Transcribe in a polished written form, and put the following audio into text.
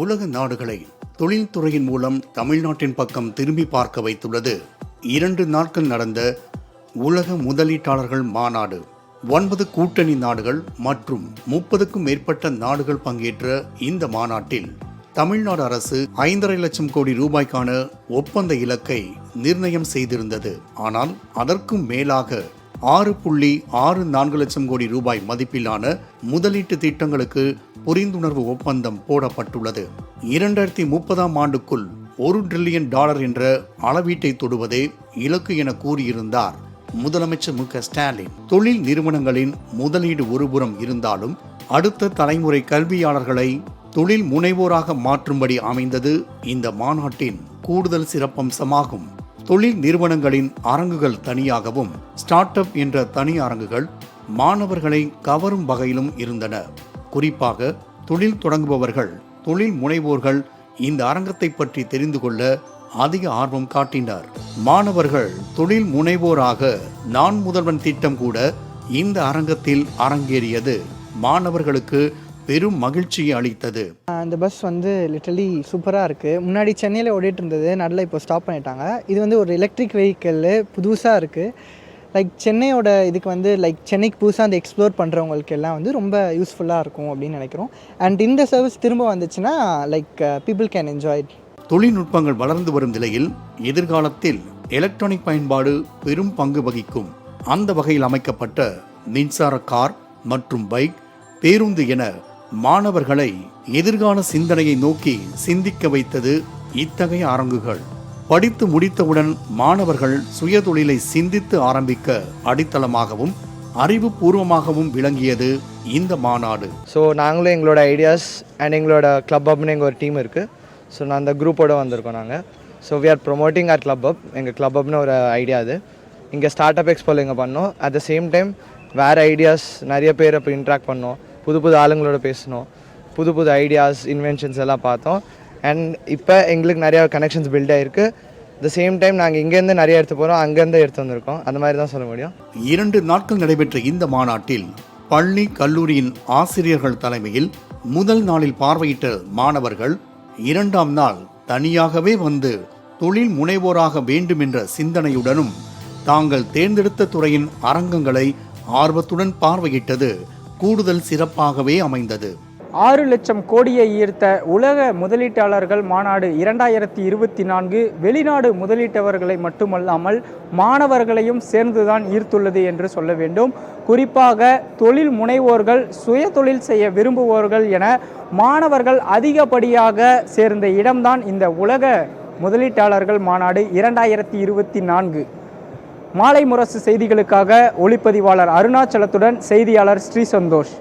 உலக நாடுகளை தொழில்துறையின் மூலம் தமிழ்நாட்டின் பக்கம் திரும்பி பார்க்க வைத்துள்ளது 2 நாட்கள் நடந்த உலக முதலீட்டாளர்கள் மாநாடு. 9 கூட்டணி நாடுகள் மற்றும் 30க்கும் மேற்பட்ட நாடுகள் பங்கேற்ற இந்த மாநாட்டில் தமிழ்நாடு அரசு 5.5 லட்சம் கோடி ரூபாய்க்கான ஒப்பந்த இலக்கை நிர்ணயம் செய்திருந்தது. ஆனால் அதற்கும் மேலாக 6.64 லட்சம் கோடி ரூபாய் மதிப்பிலான முதலீட்டு திட்டங்களுக்கு புரிந்துணர்வு ஒப்பந்தம் போடப்பட்டுள்ளது. 2030ஆம் ஆண்டுக்குள் $1 டிரில்லியன் என்ற அளவீட்டை தொடுவதே இலக்கு என கூறியிருந்தார் முதலமைச்சர் மு க ஸ்டாலின். தொழில் நிறுவனங்களின் முதலீடு ஒருபுறம் இருந்தாலும் அடுத்த தலைமுறை கல்வியாளர்களை தொழில் முனைவோராக மாற்றும்படி அமைந்தது இந்த மாநாட்டின் கூடுதல் சிறப்பம்சமாகும். தொழில் நிறுவனங்களின் அரங்குகள் தனியாகவும் ஸ்டார்ட் அப் என்ற தனி அரங்குகள் மாணவர்களை கவரும் வகையிலும் இருந்தன. குறிப்பாக தொழில் தொடங்குபவர்கள், தொழில் முனைவோர்கள் இந்த அரங்கத்தை பற்றி தெரிந்து கொள்ள அதிக ஆர்வம் காட்டினர். மாணவர்கள் தொழில் முனைவோராக நான் முதல்வன் திட்டம் கூட இந்த அரங்கத்தில் அரங்கேறியது மாணவர்களுக்கு பெரும் மகிழ்ச்சியை அளித்தது. அந்த பஸ் லிட்டரலி சூப்பராக இருக்குது. முன்னாடி சென்னையில் ஓடிட்டு இருந்தது, நடுவில் இப்போ ஸ்டாப் பண்ணிட்டாங்க. இது ஒரு எலக்ட்ரிக் வெஹிக்கிள் புதுசாக இருக்குது. சென்னையோட இதுக்கு சென்னைக்கு புதுசாக அந்த எக்ஸ்ப்ளோர் பண்ணுறவங்களுக்கு எல்லாம் ரொம்ப யூஸ்ஃபுல்லாக இருக்கும் அப்படின்னு நினைக்கிறோம். அண்ட் இந்த சர்வீஸ் திரும்ப வந்துச்சுன்னா பீப்புள் கேன் என்ஜாய். தொழில்நுட்பங்கள் வளர்ந்து வரும் நிலையில் எதிர்காலத்தில் எலக்ட்ரானிக் பயன்பாடு பெரும் பங்கு வகிக்கும். அந்த வகையில் அமைக்கப்பட்ட மின்சார கார் மற்றும் பைக், பேருந்து என மாணவர்களை எதிர்கால சிந்தனையை நோக்கி சிந்திக்க வைத்தது இத்தகைய அரங்குகள். படித்து முடித்தவுடன் மாணவர்கள் சுயதொழிலை சிந்தித்து ஆரம்பிக்க அடித்தளமாகவும் அறிவுபூர்வமாகவும் விளங்கியது இந்த மாநாடு. ஸோ நாங்களும் எங்களோட ஐடியாஸ் அண்ட் எங்களோட கிளப் அப்னு எங்கள் ஒரு டீம் இருக்குது. ஸோ நான் அந்த குரூப்போடு வந்திருக்கோம் நாங்கள். So we are promoting our club app. எங்கள் கிளப் அப்னு ஒரு ஐடியா அது. இங்கே ஸ்டார்ட் அப் எக்ஸ்போவில் இங்கே பண்ணோம். அட் த சேம் டைம் வேறு ஐடியாஸ் நிறைய பேர் இப்போ இன்ட்ராக்ட் பண்ணோம், புது ஆளுங்களோட பேசணும், புது ஐடியாஸ் இன்வென்ஷன்ஸ் எல்லாம் பார்த்தோம். அண்ட் இப்போ எங்களுக்கு நிறையா கனெக்ஷன்ஸ் பில்ட் ஆகிருக்கு. த சேம் டைம் நாங்கள் இங்கேருந்து நிறைய எடுத்து போகிறோம், அங்கேருந்து எடுத்து வந்திருக்கோம். அந்த மாதிரி தான் சொல்ல முடியும். 2 நாட்கள் நடைபெற்ற இந்த மாநாட்டில் பள்ளி கல்லூரியின் ஆசிரியர்கள் தலைமையில் முதல் நாளில் பார்வையிட்ட மாணவர்கள் 2ஆம் நாள் தனியாகவே வந்து தொழில் முனைவோராக வேண்டும் என்ற சிந்தனையுடனும் தாங்கள் தேர்ந்தெடுத்த துறையின் அரங்கங்களை ஆர்வத்துடன் பார்வையிட்டது கூடுதல் சிறப்பாகவே அமைந்தது. 6 லட்சம் கோடியை ஈர்த்த உலக முதலீட்டாளர்கள் மாநாடு 2024 வெளிநாடு முதலீட்டவர்களை மட்டுமல்லாமல் மாணவர்களையும் சேர்ந்துதான் ஈர்த்துள்ளது என்று சொல்ல வேண்டும். குறிப்பாக தொழில் முனைவோர்கள், சுய தொழில் செய்ய விரும்புவோர்கள் என மாணவர்கள் அதிகப்படியாக சேர்ந்த இடம்தான் இந்த உலக முதலீட்டாளர்கள் மாநாடு 2024. மாலை முரசு செய்திகளுக்காக ஒளிப்பதிவாளர் அருணாச்சலத்துடன் செய்தியாளர் ஸ்ரீ சந்தோஷ்.